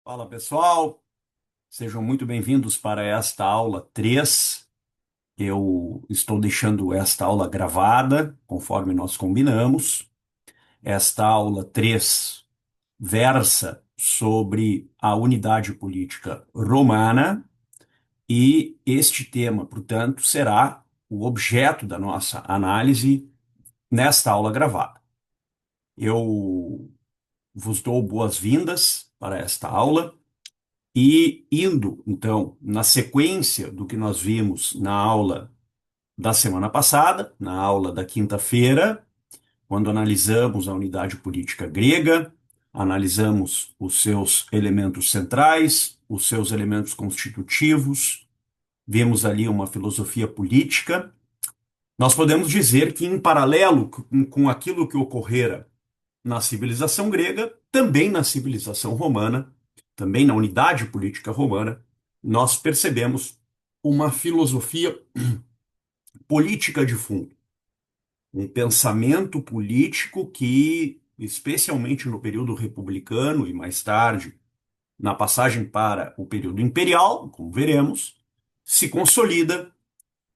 Fala pessoal, sejam muito bem-vindos para esta aula 3. Eu estou deixando esta aula gravada, conforme nós combinamos. Esta aula 3 versa sobre a unidade política romana e este tema, portanto, será o objeto da nossa análise nesta aula gravada. Eu vos dou boas-vindas para esta aula. E indo, então, na sequência do que nós vimos na aula da semana passada, na aula da quinta-feira, quando analisamos a unidade política grega, analisamos os seus elementos centrais, os seus elementos constitutivos, vimos ali uma filosofia política. Nós podemos dizer que, em paralelo com aquilo que ocorrera na civilização grega, também na civilização romana, também na unidade política romana, nós percebemos uma filosofia política de fundo, um pensamento político que, especialmente no período republicano e mais tarde, na passagem para o período imperial, como veremos, se consolida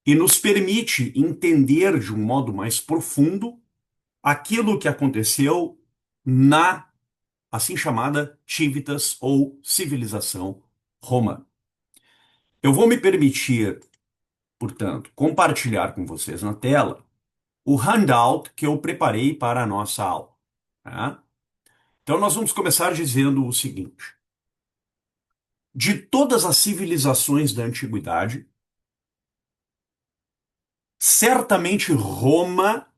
e nos permite entender de um modo mais profundo aquilo que aconteceu na assim chamada civitas ou civilização romana. Eu vou me permitir, portanto, compartilhar com vocês na tela o handout que eu preparei para a nossa aula. Tá? Então, nós vamos começar dizendo o seguinte: de todas as civilizações da antiguidade, certamente Roma,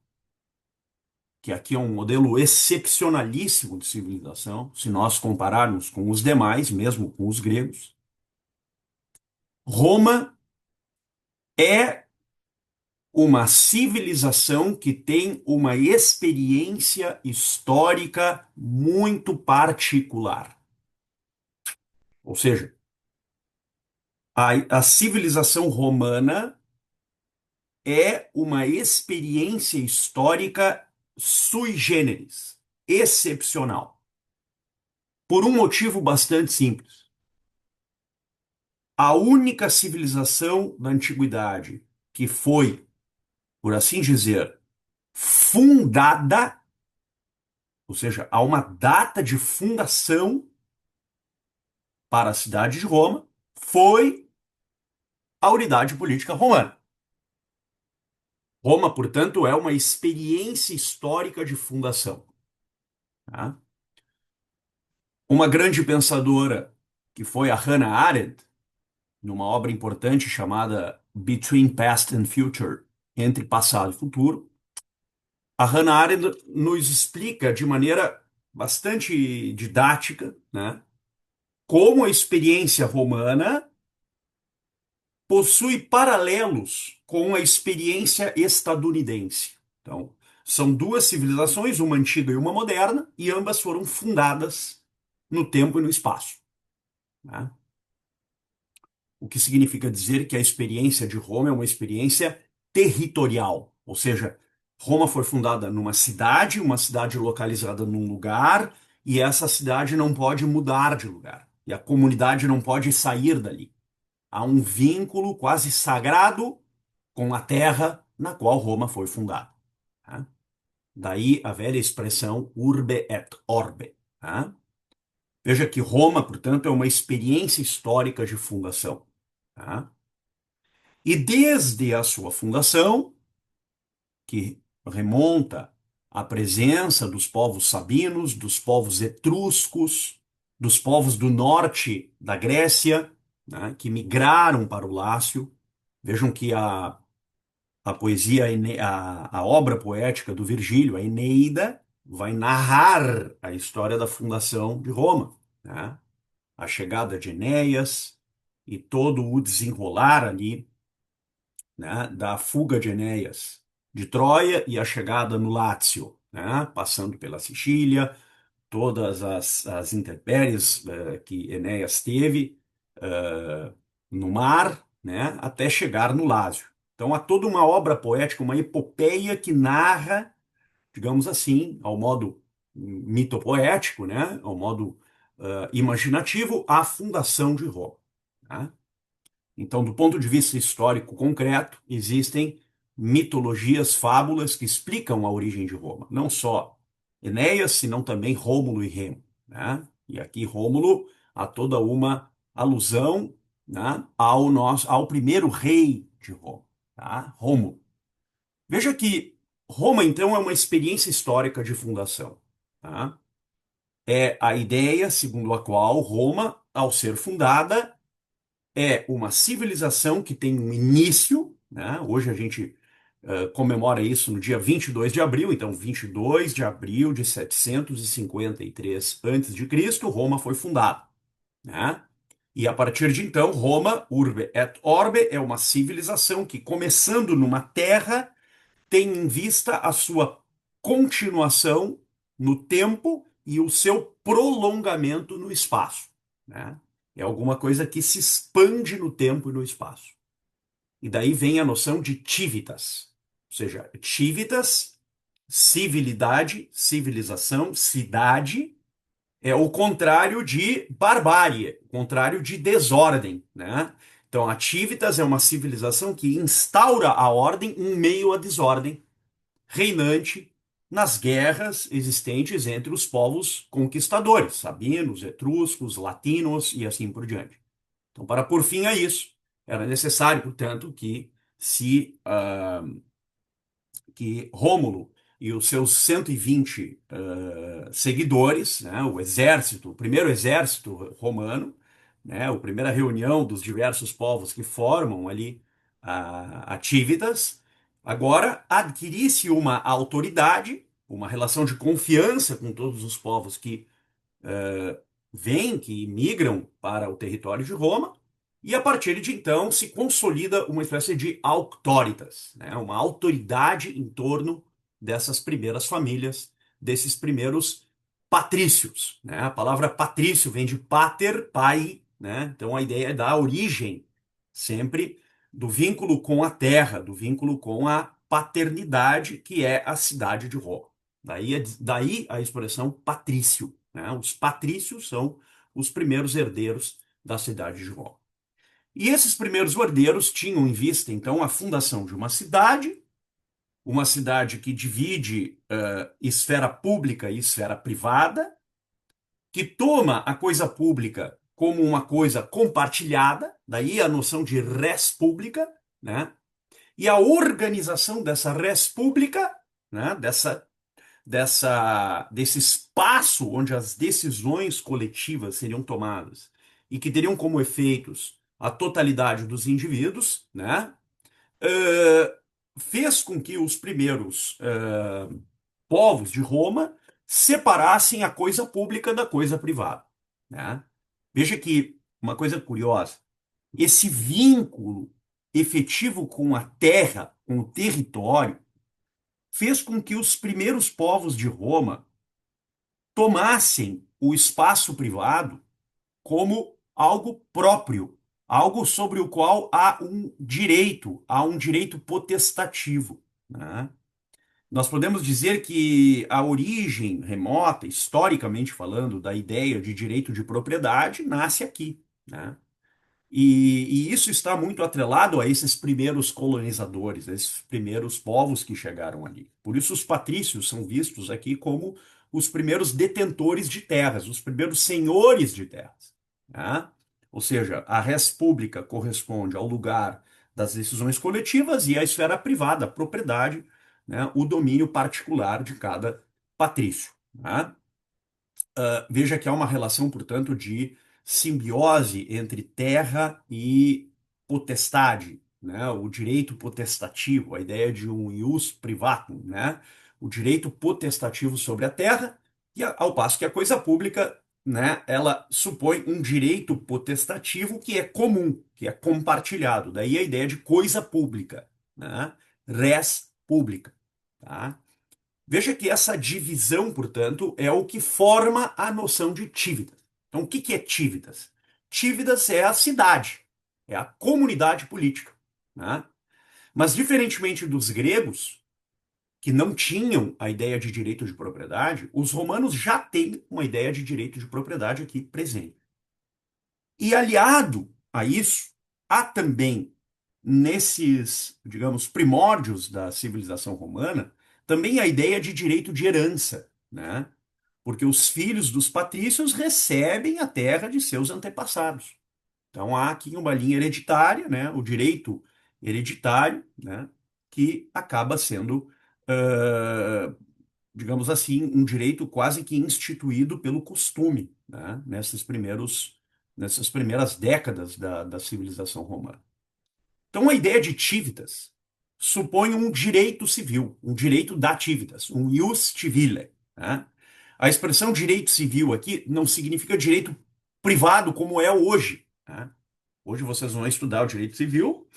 que aqui é um modelo excepcionalíssimo de civilização, se nós compararmos com os demais, mesmo com os gregos, Roma é uma civilização que tem uma experiência histórica muito particular. Ou seja, a civilização romana é uma experiência histórica sui generis, excepcional, por um motivo bastante simples. A única civilização da antiguidade que foi, por assim dizer, fundada, ou seja, há uma data de fundação para a cidade de Roma, foi a unidade política romana. Roma, portanto, é uma experiência histórica de fundação. Tá? Uma grande pensadora, que foi a Hannah Arendt, numa obra importante chamada Between Past and Future, Entre Passado e Futuro, a Hannah Arendt nos explica de maneira bastante didática, né, como a experiência romana possui paralelos com a experiência estadunidense. Então, são duas civilizações, uma antiga e uma moderna, e ambas foram fundadas no tempo e no espaço. Né? O que significa dizer que a experiência de Roma é uma experiência territorial, ou seja, Roma foi fundada numa cidade, uma cidade localizada num lugar, e essa cidade não pode mudar de lugar, e a comunidade não pode sair dali. Há um vínculo quase sagrado com a terra na qual Roma foi fundada. Tá? Daí a velha expressão urbe et orbe. Tá? Veja que Roma, portanto, é uma experiência histórica de fundação. Tá? E desde a sua fundação, que remonta à presença dos povos sabinos, dos povos etruscos, dos povos do norte da Grécia, né, que migraram para o Lácio. Vejam que a poesia, a obra poética do Virgílio, a Eneida, vai narrar a história da fundação de Roma, né? A chegada de Enéas e todo o desenrolar ali, né, da fuga de Enéas de Troia e a chegada no Lácio, né, passando pela Sicília, todas as intempéries que Enéas teve no mar, né, até chegar no Lácio. Então há toda uma obra poética, uma epopeia que narra, digamos assim, ao modo mitopoético, né, ao modo imaginativo, a fundação de Roma. Tá? Então, do ponto de vista histórico concreto, existem mitologias, fábulas que explicam a origem de Roma. Não só Enéas, senão também Rômulo e Remo. Né? E aqui Rômulo há toda uma alusão, né, ao primeiro rei de Roma, tá? Rômulo. Veja que Roma, então, é uma experiência histórica de fundação. Tá? É a ideia segundo a qual Roma, ao ser fundada, é uma civilização que tem um início, né? Hoje a gente comemora isso no dia 22 de abril, então 22 de abril de 753 a.C., Roma foi fundada, né? E a partir de então, Roma, urbe et orbe, é uma civilização que, começando numa terra, tem em vista a sua continuação no tempo e o seu prolongamento no espaço, né? É alguma coisa que se expande no tempo e no espaço. E daí vem a noção de civitas. Ou seja, civitas, civilidade, civilização, cidade, é o contrário de barbárie, o contrário de desordem, né? Então, a civitas é uma civilização que instaura a ordem em meio à desordem reinante nas guerras existentes entre os povos conquistadores, sabinos, etruscos, latinos e assim por diante. Então, para pôr fim a isso, era necessário, portanto, que Rômulo e os seus 120 seguidores, né, o exército, o primeiro exército romano, né, a primeira reunião dos diversos povos que formam ali a Tívidas, agora adquirisse uma autoridade, uma relação de confiança com todos os povos que vêm, que migram para o território de Roma, e a partir de então se consolida uma espécie de auctoritas, né? Uma autoridade em torno dessas primeiras famílias, desses primeiros patrícios, né? A palavra patrício vem de pater, pai, né? Então a ideia é da origem, sempre do vínculo com a terra, do vínculo com a paternidade, que é a cidade de Roma. Daí a expressão patrício, né? Os patrícios são os primeiros herdeiros da cidade de Roma. E esses primeiros herdeiros tinham em vista, então, a fundação de uma cidade que divide esfera pública e esfera privada, que toma a coisa pública como uma coisa compartilhada, daí a noção de res pública, né? E a organização dessa res pública, né? Desse espaço onde as decisões coletivas seriam tomadas e que teriam como efeitos a totalidade dos indivíduos, né? eh, Fez com que os primeiros povos de Roma separassem a coisa pública da coisa privada, né? Veja que uma coisa curiosa, esse vínculo efetivo com a terra, com o território, fez com que os primeiros povos de Roma tomassem o espaço privado como algo próprio, algo sobre o qual há um direito potestativo, né? Nós podemos dizer que a origem remota, historicamente falando, da ideia de direito de propriedade nasce aqui, né? E isso está muito atrelado a esses primeiros colonizadores, a esses primeiros povos que chegaram ali. Por isso, os patrícios são vistos aqui como os primeiros detentores de terras, os primeiros senhores de terras, né? Ou seja, a res pública corresponde ao lugar das decisões coletivas e a esfera privada, a propriedade, né? O domínio particular de cada patrício, né? Veja que há uma relação, portanto, de simbiose entre terra e potestade, né? O direito potestativo, a ideia de um ius privatum, né? O direito potestativo sobre a terra, e ao passo que a coisa pública, né? Ela supõe um direito potestativo que é comum, que é compartilhado. Daí a ideia de coisa pública, né? Res pública, tá? Veja que essa divisão, portanto, é o que forma a noção de Tívidas. Então, o que é Tívidas? Tívidas é a cidade, é a comunidade política, né? Mas, diferentemente dos gregos, que não tinham a ideia de direito de propriedade, os romanos já têm uma ideia de direito de propriedade aqui presente. E aliado a isso, há também nesses, digamos, primórdios da civilização romana, também a ideia de direito de herança, né? Porque os filhos dos patrícios recebem a terra de seus antepassados. Então há aqui uma linha hereditária, né? O direito hereditário, né? Que acaba sendo, digamos assim, um direito quase que instituído pelo costume, né? Nessas primeiras décadas da civilização romana. Então, a ideia de civitas supõe um direito civil, um direito da civitas, um ius civile, né? A expressão direito civil aqui não significa direito privado como é hoje, né? Hoje vocês vão estudar o direito civil,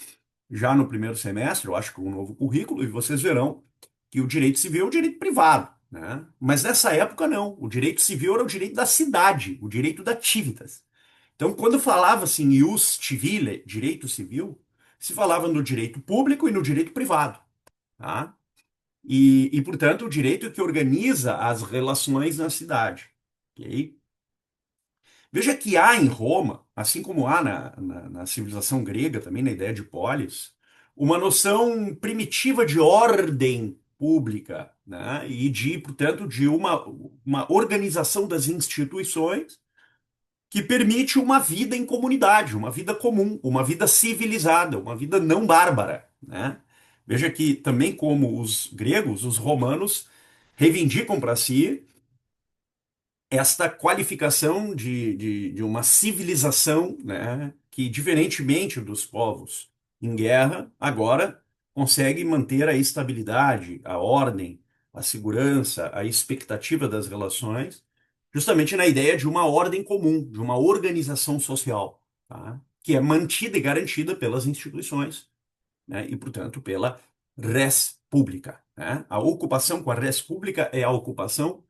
já no primeiro semestre, eu acho que com um novo currículo, e vocês verão que o direito civil é o direito privado, né? Mas nessa época não, o direito civil era o direito da cidade, o direito da civitas. Então, quando falava-se em ius civile, direito civil, se falava no direito público e no direito privado, tá? Portanto, o direito que organiza as relações na cidade, ok? Veja que há em Roma, assim como há na civilização grega, também na ideia de polis, uma noção primitiva de ordem pública, né? E de, portanto, de uma organização das instituições que permite uma vida em comunidade, uma vida comum, uma vida civilizada, uma vida não bárbara, né? Veja que também como os gregos, os romanos reivindicam para si esta qualificação de uma civilização, né, que, diferentemente dos povos em guerra, agora consegue manter a estabilidade, a ordem, a segurança, a expectativa das relações, justamente na ideia de uma ordem comum, de uma organização social, tá? Que é mantida e garantida pelas instituições, né, e, portanto, pela res pública, né? A ocupação com a res pública é a ocupação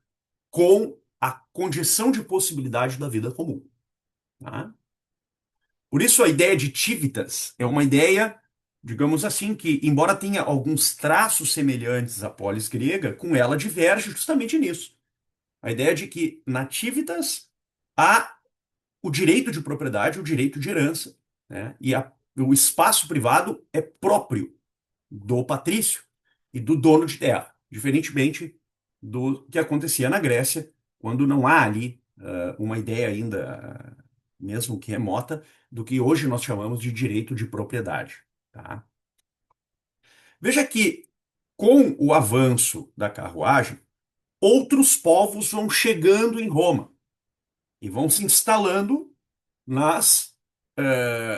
com a condição de possibilidade da vida comum, tá? Por isso a ideia de civitas é uma ideia, digamos assim, que, embora tenha alguns traços semelhantes à polis grega, com ela diverge justamente nisso. A ideia de que na civitas há o direito de propriedade, o direito de herança, né? O espaço privado é próprio do patrício e do dono de terra, diferentemente do que acontecia na Grécia, quando não há ali uma ideia ainda, mesmo que remota, do que hoje nós chamamos de direito de propriedade, tá? Veja que, com o avanço da carruagem, outros povos vão chegando em Roma e vão se instalando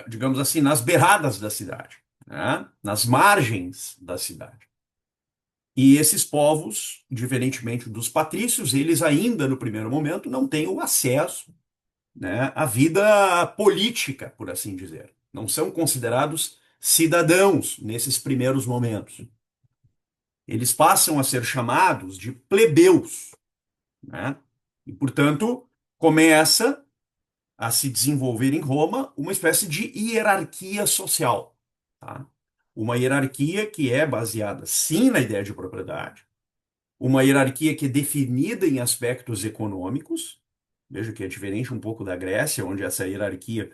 digamos assim, nas beiradas da cidade, né? Nas margens da cidade. E esses povos, diferentemente dos patrícios, eles ainda no primeiro momento não têm o acesso, né, à vida política, por assim dizer. Não são considerados cidadãos nesses primeiros momentos. Eles passam a ser chamados de plebeus, né? E, portanto, começa a se desenvolver em Roma uma espécie de hierarquia social, tá? Uma hierarquia que é baseada, sim, na ideia de propriedade, uma hierarquia que é definida em aspectos econômicos. Veja que é diferente um pouco da Grécia, onde essa hierarquia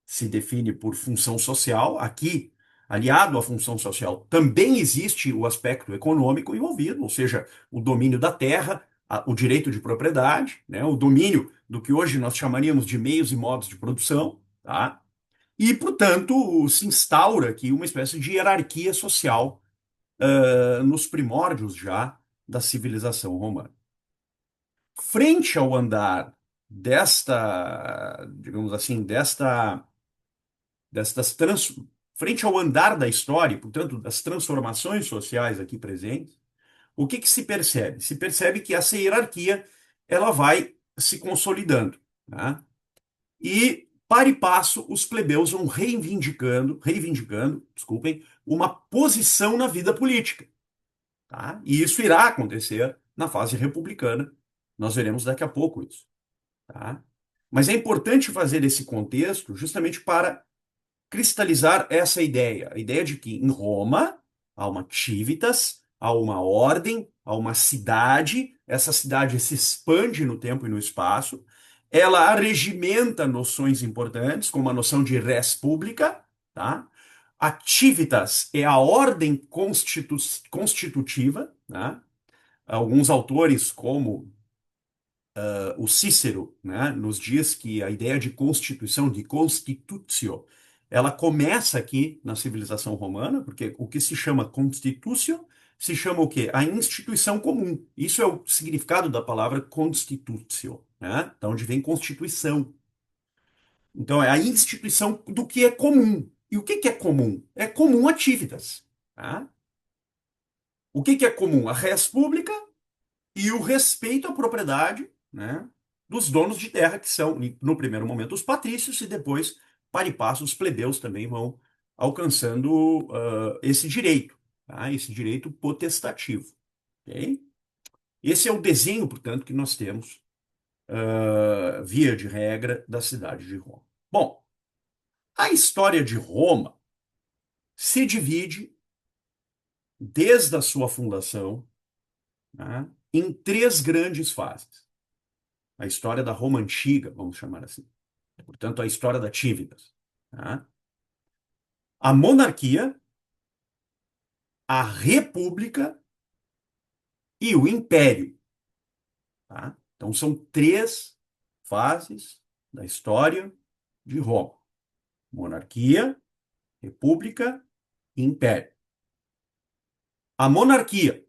se define por função social. Aqui, aliado à função social, também existe o aspecto econômico envolvido, ou seja, o domínio da terra, o direito de propriedade, né, o domínio do que hoje nós chamaríamos de meios e modos de produção, tá? E, portanto, se instaura aqui uma espécie de hierarquia social nos primórdios já da civilização romana. Frente ao andar digamos assim, destas trans, frente ao andar da história, portanto, das transformações sociais aqui presentes, o que que se percebe? Se percebe que essa hierarquia ela vai se consolidando, né? E, para e passo, os plebeus vão reivindicando, desculpem, uma posição na vida política, tá? E isso irá acontecer na fase republicana. Nós veremos daqui a pouco isso, tá? Mas é importante fazer esse contexto justamente para cristalizar essa ideia, a ideia de que em Roma há uma civitas há uma ordem, há uma cidade, essa cidade se expande no tempo e no espaço, ela arregimenta noções importantes, como a noção de res publica, tá? Activitas é a ordem constitutiva, né? Alguns autores, como o Cícero, né, nos diz que a ideia de constituição, de constitutio, ela começa aqui na civilização romana, porque o que se chama constitutio se chama o quê? A instituição comum. Isso é o significado da palavra constitutio, né? Da onde vem constituição. Então, é a instituição do que é comum. E o que que é comum? É comum ativitas. Tá? O que que é comum? A res pública e o respeito à propriedade, né, dos donos de terra, que são, no primeiro momento, os patrícios, e depois, para e passo, os plebeus também vão alcançando esse direito, tá? Esse direito potestativo. Ok? Esse é o desenho, portanto, que nós temos, via de regra, da cidade de Roma. Bom, a história de Roma se divide, desde a sua fundação, né, em três grandes fases. A história da Roma antiga, vamos chamar assim. Portanto, a história da Tívidas. Tá? A monarquia, a república e o império. Tá? Então, são três fases da história de Roma: monarquia, república e império. A monarquia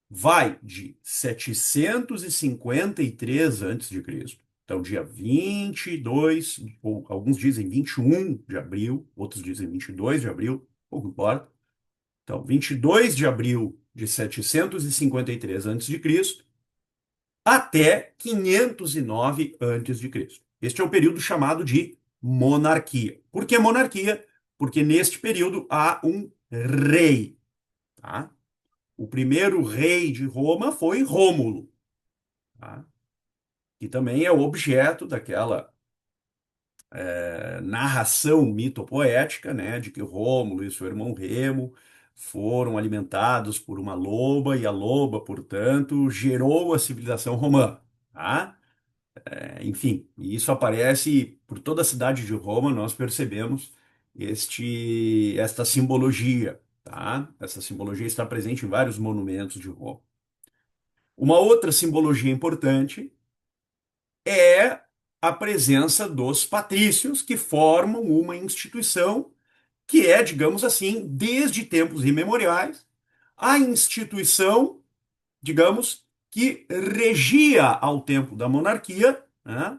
vai de 753 a.C., então dia 22, ou alguns dizem 21 de abril, outros dizem 22 de abril, pouco importa. Então, 22 de abril de 753 a.C. até 509 a.C. Este é o período chamado de monarquia. Por que monarquia? Porque neste período há um rei. Tá? O primeiro rei de Roma foi Rômulo, tá? Que também é objeto daquela narração mitopoética, né, de que Rômulo e seu irmão Remo foram alimentados por uma loba e a loba, portanto, gerou a civilização romana, tá? Enfim, e isso aparece por toda a cidade de Roma, nós percebemos esta simbologia, tá? Essa simbologia está presente em vários monumentos de Roma. Uma outra simbologia importante é a presença dos patrícios, que formam uma instituição que é, digamos assim, desde tempos imemoriais, a instituição, digamos, que regia ao tempo da monarquia, né,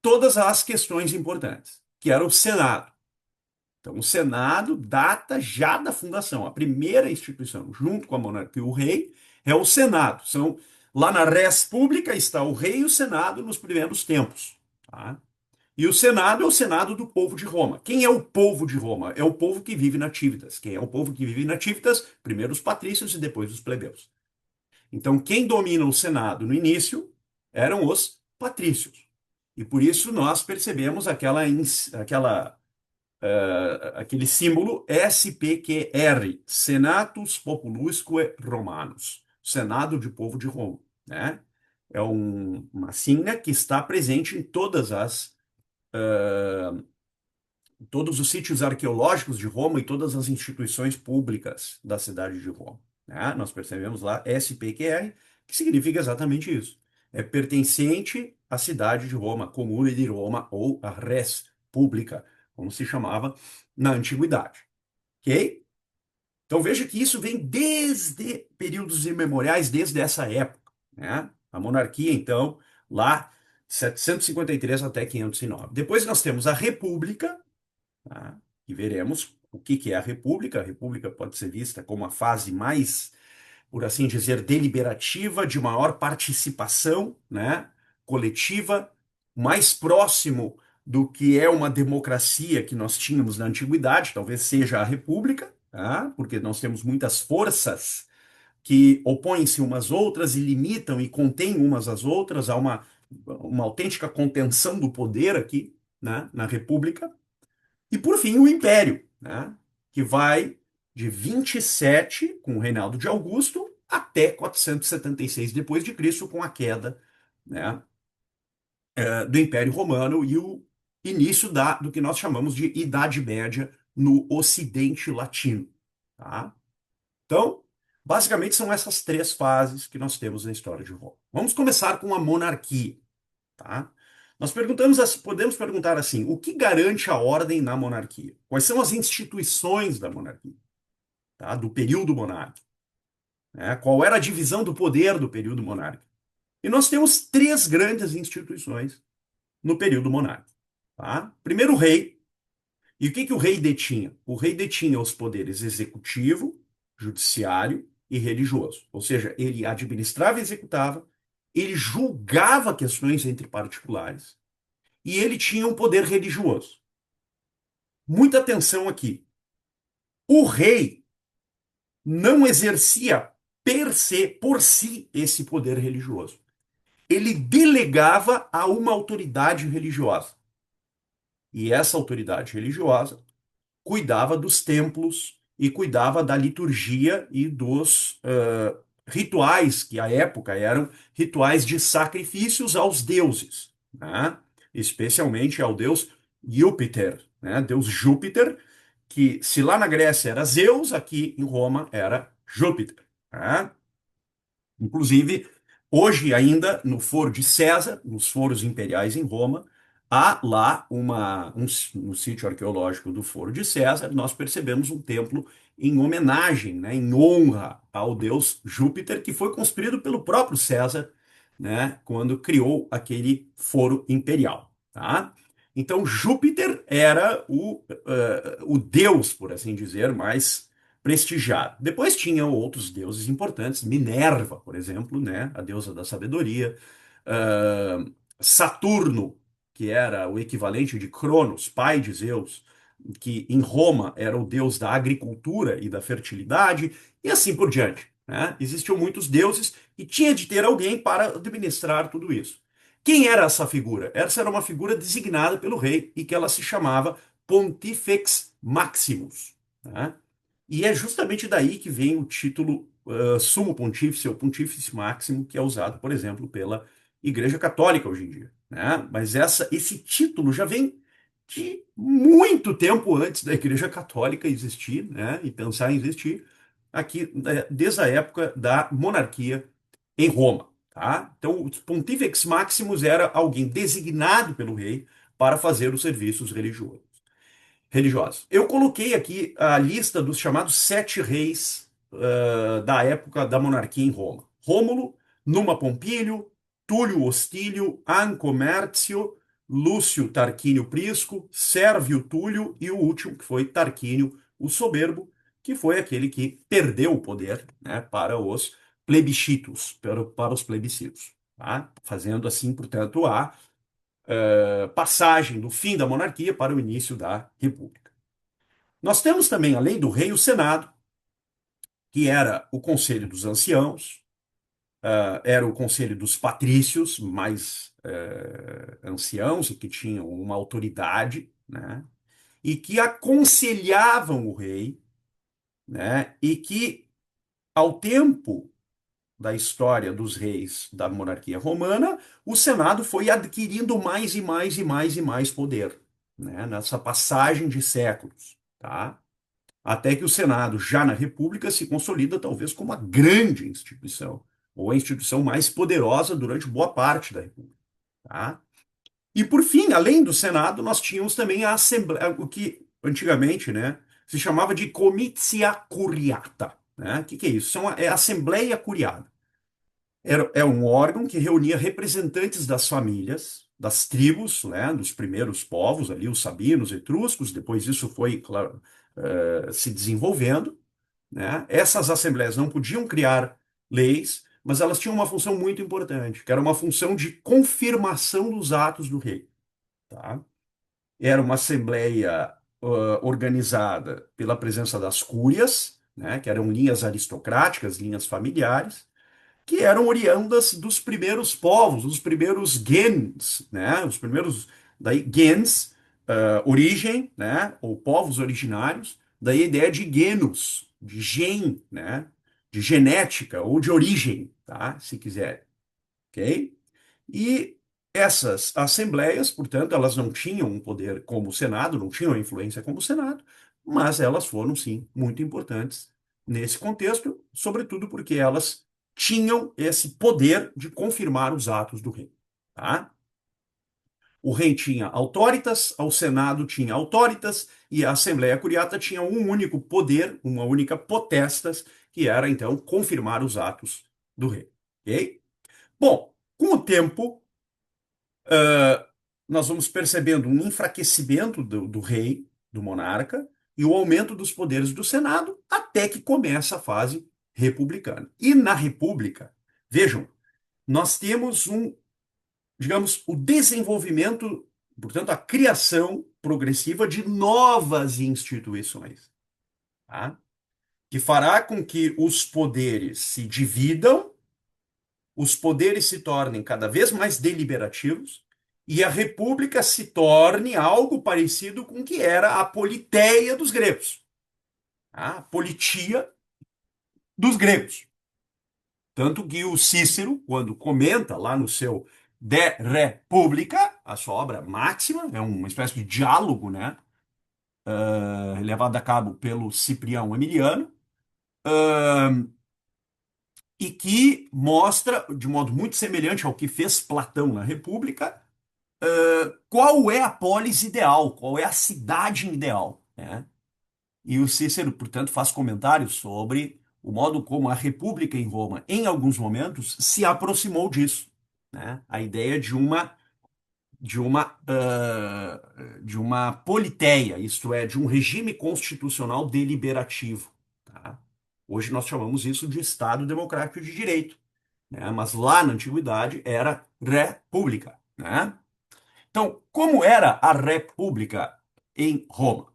todas as questões importantes, que era o Senado. Então, o Senado data já da fundação. A primeira instituição, junto com a monarquia e o rei, é o Senado. Lá na res pública está o rei e o Senado nos primeiros tempos. Tá? E o Senado é o Senado do povo de Roma. Quem é o povo de Roma? É o povo que vive na Tívitas. Quem é o povo que vive na Tívitas? Primeiro os patrícios e depois os plebeus. Então, quem domina o Senado no início eram os patrícios. E por isso nós percebemos aquele símbolo SPQR, Senatus Populusque Romanus, Senado de Povo de Roma, né? É uma signa que está presente em todos os sítios arqueológicos de Roma e todas as instituições públicas da cidade de Roma, né? Nós percebemos lá SPQR, que significa exatamente isso. É pertencente à cidade de Roma, Comune di Roma ou a Res Publica, como se chamava na antiguidade. Ok? Então veja que isso vem desde períodos imemoriais, desde essa época, né? A monarquia, então, lá 753 até 509. Depois nós temos a República, tá? E veremos o que que é a República. A República pode ser vista como a fase mais, por assim dizer, deliberativa, de maior participação, né, coletiva, mais próximo do que é uma democracia que nós tínhamos na antiguidade, talvez seja a República, tá? Porque nós temos muitas forças que opõem-se umas às outras e limitam e contêm umas às outras, há uma autêntica contenção do poder aqui, né, na República. E, por fim, o Império, né, que vai de 27 com o reinado de Augusto até 476 depois de Cristo com a queda, né, do Império Romano e o início do que nós chamamos de Idade Média no Ocidente Latino, tá? Então, basicamente são essas três fases que nós temos na história de Roma. Vamos começar com a monarquia, tá? Nós podemos perguntar assim, o que garante a ordem na monarquia? Quais são as instituições da monarquia, tá? Do período monárquico, né? Qual era a divisão do poder do período monárquico? E nós temos três grandes instituições no período monárquico, tá? Primeiro, o rei. E o que que o rei detinha? O rei detinha os poderes executivo, judiciário e religioso. Ou seja, ele administrava e executava, ele julgava questões entre particulares e ele tinha um poder religioso. Muita atenção aqui. O rei não exercia por si esse poder religioso. Ele delegava a uma autoridade religiosa. E essa autoridade religiosa cuidava dos templos e cuidava da liturgia e dos rituais, que à época eram rituais de sacrifícios aos deuses, né? Especialmente ao deus Júpiter, né? Deus Júpiter, que se lá na Grécia era Zeus, aqui em Roma era Júpiter, né? Inclusive, hoje ainda, no Foro de César, nos foros imperiais em Roma, há lá no sítio arqueológico do Foro de César, nós percebemos um templo em homenagem, né, em honra ao deus Júpiter, que foi construído pelo próprio César, né, quando criou aquele foro imperial, tá? Então, Júpiter era o deus, por assim dizer, mais prestigiado. Depois tinham outros deuses importantes, Minerva, por exemplo, né, a deusa da sabedoria, uh, Saturno, que era o equivalente de Cronos, pai de Zeus, que em Roma era o deus da agricultura e da fertilidade, e assim por diante, né? Existiam muitos deuses e tinha de ter alguém para administrar tudo isso. Quem era essa figura? Essa era uma figura designada pelo rei e que ela se chamava Pontifex Maximus, né? E é justamente daí que vem o título Sumo Pontífice ou Pontífice Máximo, que é usado, por exemplo, pela Igreja Católica hoje em dia, né? Mas esse título já vem de muito tempo antes da Igreja Católica existir, né? E pensar em existir aqui, desde a época da monarquia em Roma, tá? Então, o Pontifex Maximus era alguém designado pelo rei para fazer os serviços religiosos. Eu coloquei aqui a lista dos chamados sete reis da época da monarquia em Roma. Rômulo, Numa Pompílio, Túlio Hostílio, Ancomércio, Lúcio Tarquínio Prisco, Sérvio Túlio e o último, que foi Tarquínio o Soberbo, que foi aquele que perdeu o poder, né, para os plebiscitos, para os plebiscitos. Tá? Fazendo assim, portanto, a passagem do fim da monarquia para o início da república. Nós temos também, além do rei, o Senado, que era o conselho dos anciãos, era o conselho dos patrícios, mais anciãos e que tinham uma autoridade, né? E que aconselhavam o rei, né? E que, ao tempo da história dos reis da monarquia romana, o Senado foi adquirindo mais e mais e mais e mais poder, né? Nessa passagem de séculos, tá? Até que o Senado, já na República, se consolida talvez como a grande instituição, ou a instituição mais poderosa durante boa parte da República. Tá? E, por fim, além do Senado, nós tínhamos também a Assembleia, o que antigamente, né, se chamava de Comitia Curiata. Né? O que é isso? É a Assembleia Curiada. É um órgão que reunia representantes das famílias, das tribos, né, dos primeiros povos ali, os sabinos, etruscos, depois isso foi, claro, se desenvolvendo, né? Essas assembleias não podiam criar leis, mas elas tinham uma função muito importante, que era uma função de confirmação dos atos do rei, tá? Era uma assembleia organizada pela presença das cúrias, né, que eram linhas aristocráticas, linhas familiares, que eram oriundas dos primeiros povos, dos primeiros gens, né? Os primeiros gens, origem, né? Ou povos originários Daí a ideia de genus, de gen, né? De genética ou de origem, tá? Se quiser, ok? E essas assembleias, portanto, elas não tinham um poder como o Senado, não tinham influência como o Senado, mas elas foram, sim, muito importantes nesse contexto, sobretudo porque elas tinham esse poder de confirmar os atos do rei, tá? O rei tinha autoritas, o Senado tinha autoritas e a Assembleia Curiata tinha um único poder, uma única potestas, que era então confirmar os atos do rei. Ok? Bom, com o tempo, nós vamos percebendo um enfraquecimento do rei, do monarca, e o aumento dos poderes do Senado, até que começa a fase republicana. E na República, vejam, nós temos digamos, o desenvolvimento, portanto, a criação progressiva de novas instituições, tá? Que fará com que os poderes se dividam, os poderes se tornem cada vez mais deliberativos e a república se torne algo parecido com o que era a politeia dos gregos, tá? A politia dos gregos. Tanto que o Cícero, quando comenta lá no seu De República, a sua obra máxima, é uma espécie de diálogo, né, levado a cabo pelo Ciprião Emiliano, e que mostra, de modo muito semelhante ao que fez Platão na República, qual é a polis ideal, qual é a cidade ideal, né? E o Cícero, portanto, faz comentários sobre o modo como a República em Roma, em alguns momentos, se aproximou disso, né? A ideia de uma politeia, isto é, de um regime constitucional deliberativo, tá? Hoje nós chamamos isso de Estado Democrático de Direito, né? Mas lá na antiguidade era república, né? Então, como era a República em Roma?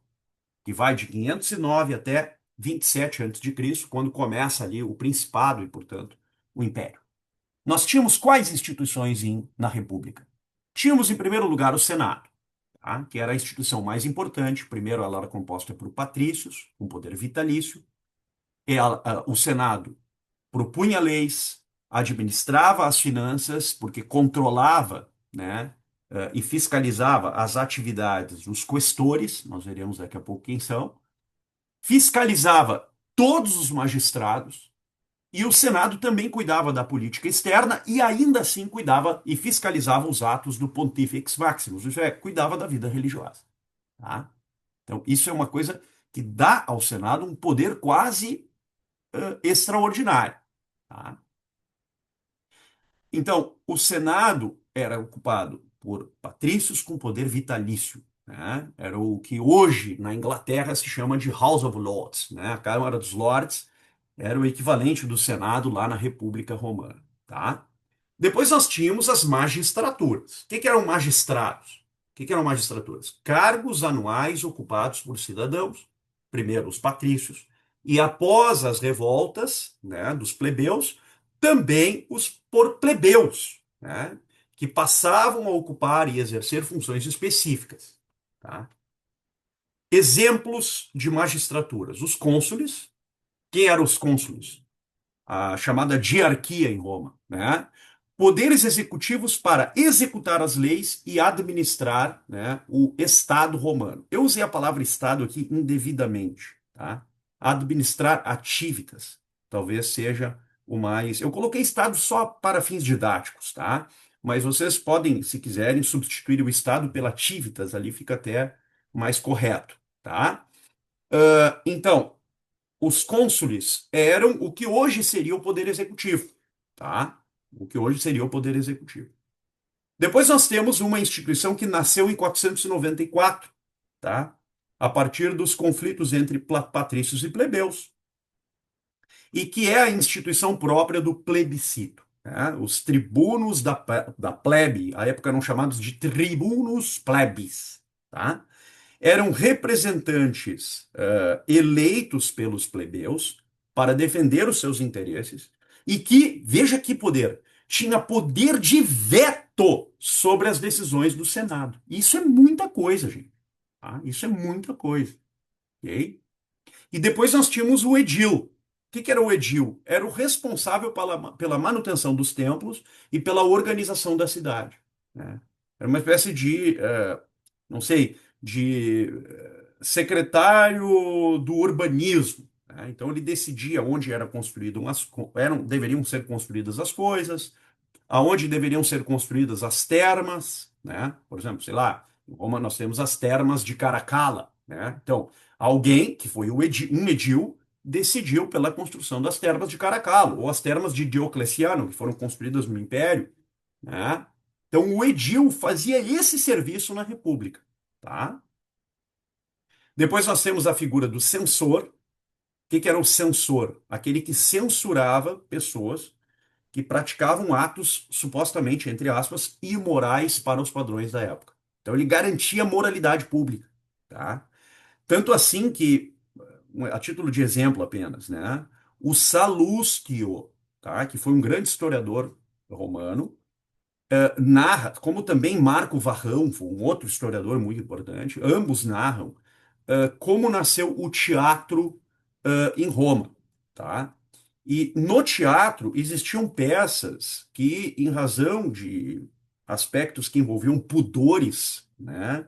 Que vai de 509 até 27 a.C., quando começa ali o Principado e, portanto, o Império. Nós tínhamos quais instituições na República? Tínhamos, em primeiro lugar, o Senado, tá? Que era a instituição mais importante. Primeiro, ela era composta por patrícios, com poder vitalício. O Senado propunha leis, administrava as finanças, porque controlava, né, e fiscalizava as atividades dos questores, nós veremos daqui a pouco quem são, fiscalizava todos os magistrados e o Senado também cuidava da política externa e ainda assim cuidava e fiscalizava os atos do Pontifex Maximus, isso é, cuidava da vida religiosa. Tá? Então, isso é uma coisa que dá ao Senado um poder quase extraordinário. Tá? Então, o Senado era ocupado por patrícios com poder vitalício, né? Era o que hoje na Inglaterra se chama de House of Lords, né? A Câmara dos Lords era o equivalente do Senado lá na República Romana, tá? Depois nós tínhamos as magistraturas. O que eram magistrados? O que eram magistraturas? Cargos anuais ocupados por cidadãos, primeiro os patrícios, e após as revoltas, né, dos plebeus, também os por plebeus, né, que passavam a ocupar e exercer funções específicas. Tá? Exemplos de magistraturas: os cônsules. Quem eram os cônsules? A chamada diarquia em Roma, né? Poderes executivos para executar as leis e administrar, né, o Estado romano. Eu usei a palavra Estado aqui indevidamente, tá? Administrar ativitas, talvez seja o mais. Eu coloquei Estado só para fins didáticos, tá? Mas vocês podem, se quiserem, substituir o Estado pela ativitas, ali fica até mais correto, tá? Então, os cônsules eram o que hoje seria o poder executivo, tá? O que hoje seria o poder executivo. Depois nós temos uma instituição que nasceu em 494, tá? A partir dos conflitos entre patrícios e plebeus, e que é a instituição própria do plebiscito, né? Os tribunos da plebe, à época eram chamados de tribunos plebis, tá? Eram representantes eleitos pelos plebeus para defender os seus interesses e que, veja que poder, tinha poder de veto sobre as decisões do Senado. Isso é muita coisa, gente. Tá? Isso é muita coisa. Ok? E depois nós tínhamos o edil. O que era o edil? Era o responsável pela manutenção dos templos e pela organização da cidade, né? Era uma espécie de, não sei, de secretário do urbanismo, né? Então ele decidia onde era construído deveriam ser construídas as coisas, aonde deveriam ser construídas as termas, né? Por exemplo, sei lá, em Roma nós temos as termas de Caracalla, né? Então, alguém que foi um edil decidiu pela construção das termas de Caracalla, ou as termas de Diocleciano, que foram construídas no Império, né? Então, o edil fazia esse serviço na República, tá? Depois nós temos a figura do censor. O que era o censor? Aquele que censurava pessoas que praticavam atos supostamente, entre aspas, imorais para os padrões da época. Então ele garantia moralidade pública, tá? Tanto assim que, a título de exemplo apenas, né? O Salustio, tá? Que foi um grande historiador romano, narra, como também Marco Varrão, foi um outro historiador muito importante, ambos narram como nasceu o teatro em Roma, tá? E no teatro existiam peças que, em razão de aspectos que envolviam pudores, né,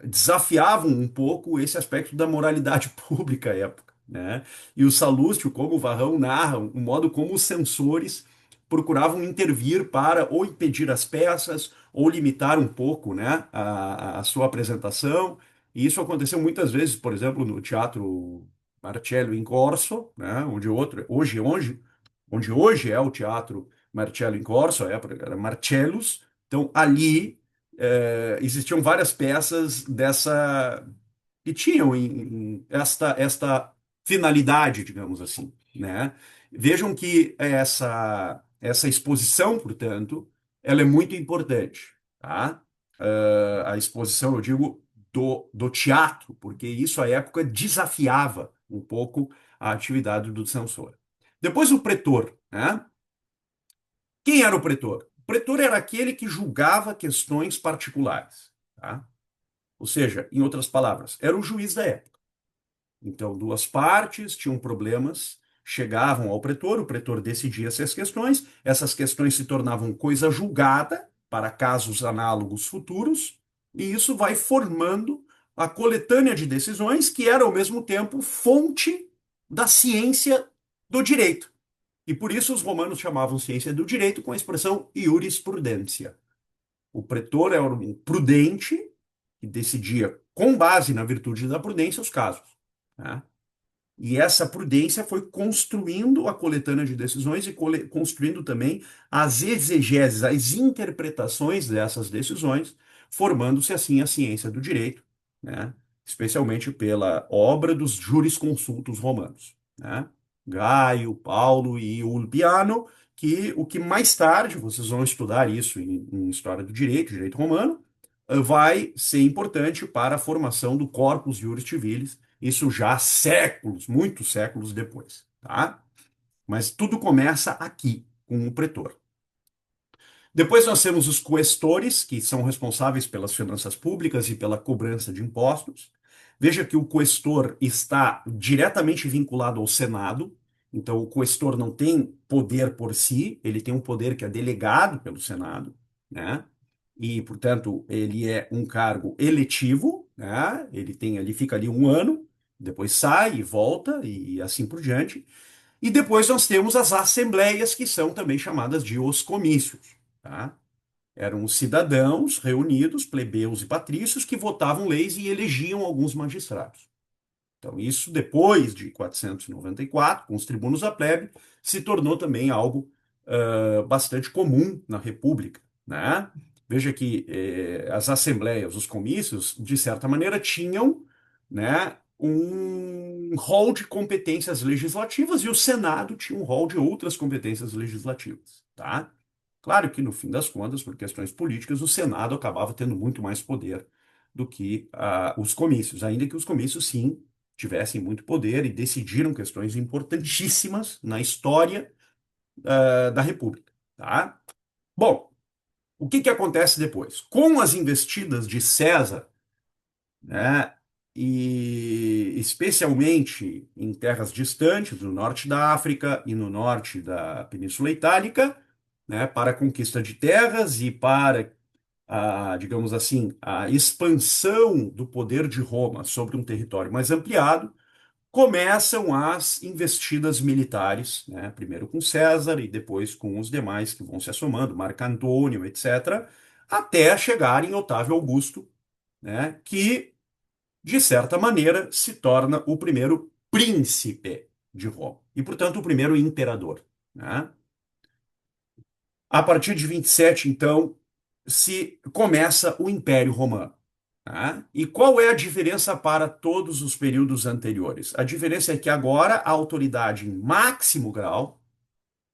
desafiavam um pouco esse aspecto da moralidade pública à época, né? E o Salustio, como o Varrão, narram o modo como os censores procuravam intervir para ou impedir as peças ou limitar um pouco, né, a sua apresentação. E isso aconteceu muitas vezes, por exemplo, no Teatro Marcello in Corso, né, onde hoje é o Teatro Marcello in Corso, a época era Marcellus. Então, ali existiam várias peças dessa que tinham esta finalidade, digamos assim, né? Vejam que essa exposição, portanto, ela é muito importante, tá? A exposição, eu digo, do teatro, porque isso à época desafiava um pouco a atividade do censor. Depois o pretor, né? Quem era o pretor? O pretor era aquele que julgava questões particulares, tá? Ou seja, em outras palavras, era o juiz da época. Então, duas partes tinham problemas, chegavam ao pretor, o pretor decidia essas questões se tornavam coisa julgada para casos análogos futuros, e isso vai formando a coletânea de decisões que era, ao mesmo tempo, fonte da ciência do direito. E por isso os romanos chamavam ciência do direito com a expressão iurisprudência. O pretor era um prudente que decidia, com base na virtude da prudência, os casos, né? E essa prudência foi construindo a coletânea de decisões e construindo também as exegeses, as interpretações dessas decisões, formando-se assim a ciência do direito, né? Especialmente pela obra dos jurisconsultos romanos, né? Gaio, Paulo e Ulpiano, que o que mais tarde, vocês vão estudar isso em História do Direito, Direito Romano, vai ser importante para a formação do corpus juris civilis, isso já séculos, muitos séculos depois, tá? Mas tudo começa aqui, com o pretor. Depois nós temos os questores, que são responsáveis pelas finanças públicas e pela cobrança de impostos. Veja que o questor está diretamente vinculado ao Senado, então o questor não tem poder por si, ele tem um poder que é delegado pelo Senado, né? E, portanto, ele é um cargo eletivo, né? Ele fica ali um ano, depois sai e volta e assim por diante. E depois nós temos as assembleias, que são também chamadas de os comícios, tá? Eram os cidadãos reunidos, plebeus e patrícios, que votavam leis e elegiam alguns magistrados. Então, isso depois de 494, com os tribunos da plebe, se tornou também algo bastante comum na República, né? Veja que as assembleias, os comícios, de certa maneira, tinham, né, um rol de competências legislativas e o Senado tinha um rol de outras competências legislativas, tá? Claro que, no fim das contas, por questões políticas, o Senado acabava tendo muito mais poder do que os comícios, ainda que os comícios, sim, tivessem muito poder e decidiram questões importantíssimas na história da República, tá? Bom, o que que acontece depois? Com as investidas de César, né, e especialmente em terras distantes, no norte da África e no norte da Península Itálica, né, para a conquista de terras e para digamos assim, a expansão do poder de Roma sobre um território mais ampliado, começam as investidas militares, né, primeiro com César e depois com os demais que vão se assomando, Marco Antônio, etc., até chegar em Otávio Augusto, né, que de certa maneira, se torna o primeiro príncipe de Roma e, portanto, o primeiro imperador, né? A partir de 27, então, se começa o Império Romano, né? E qual é a diferença para todos os períodos anteriores? A diferença é que agora a autoridade em máximo grau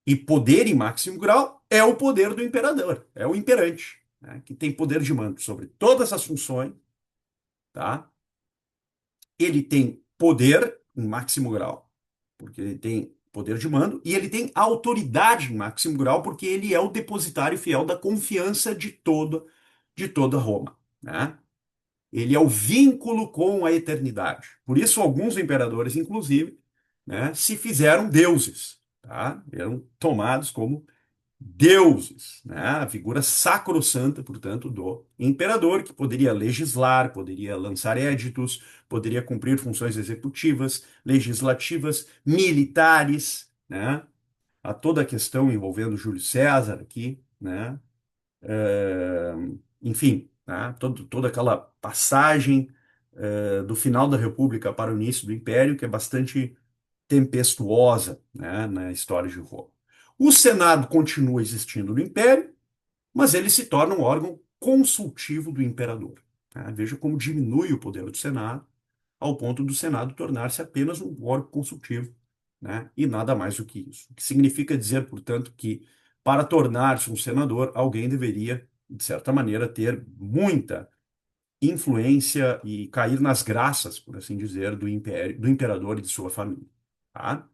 e poder em máximo grau é o poder do imperador, é o imperante, né? Que tem poder de mando sobre todas as funções, tá? Ele tem poder em máximo grau, porque ele tem poder de mando, e ele tem autoridade em máximo grau, porque ele é o depositário fiel da confiança de toda Roma, né? Ele é o vínculo com a eternidade. Por isso, alguns imperadores, inclusive, né, se fizeram deuses, tá? Eram tomados como deuses, né? A figura sacrossanta, portanto, do imperador, que poderia legislar, poderia lançar éditos, poderia cumprir funções executivas, legislativas, militares, né? A toda a questão envolvendo Júlio César aqui, né? É, enfim, né? Toda aquela passagem do final da República para o início do Império, que é bastante tempestuosa, né, na história de Roma. O Senado continua existindo no Império, mas ele se torna um órgão consultivo do imperador, né? Veja como diminui o poder do Senado, ao ponto do Senado tornar-se apenas um órgão consultivo, né? E nada mais do que isso. O que significa dizer, portanto, que para tornar-se um senador, alguém deveria, de certa maneira, ter muita influência e cair nas graças, por assim dizer, do império, do imperador e de sua família, tá?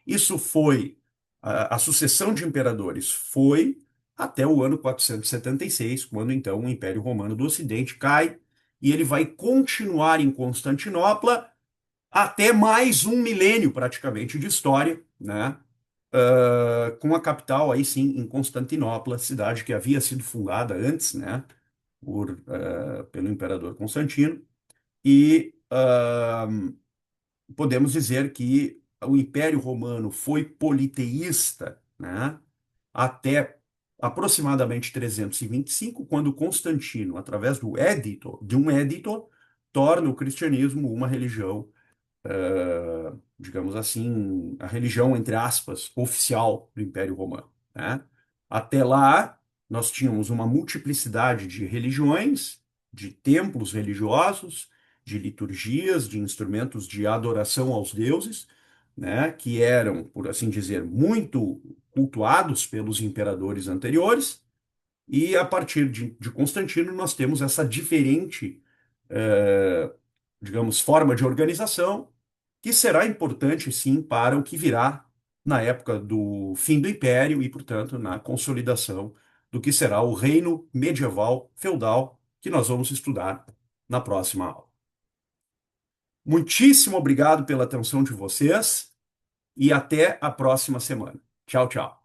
Isso foi, a sucessão de imperadores foi até o ano 476, quando então o Império Romano do Ocidente cai, e ele vai continuar em Constantinopla até mais um milênio praticamente de história, né? Com a capital aí sim em Constantinopla, cidade que havia sido fundada antes, né? Pelo imperador Constantino, e podemos dizer que o Império Romano foi politeísta, né, até aproximadamente 325, quando Constantino, através de um edito, torna o cristianismo uma religião, digamos assim, a religião, entre aspas, oficial do Império Romano, né? Até lá, nós tínhamos uma multiplicidade de religiões, de templos religiosos, de liturgias, de instrumentos de adoração aos deuses, né? Que eram, por assim dizer, muito cultuados pelos imperadores anteriores, e a partir de Constantino nós temos essa diferente, eh, digamos, forma de organização que será importante, sim, para o que virá na época do fim do Império e, portanto, na consolidação do que será o reino medieval feudal que nós vamos estudar na próxima aula. Muitíssimo obrigado pela atenção de vocês e até a próxima semana. Tchau, tchau.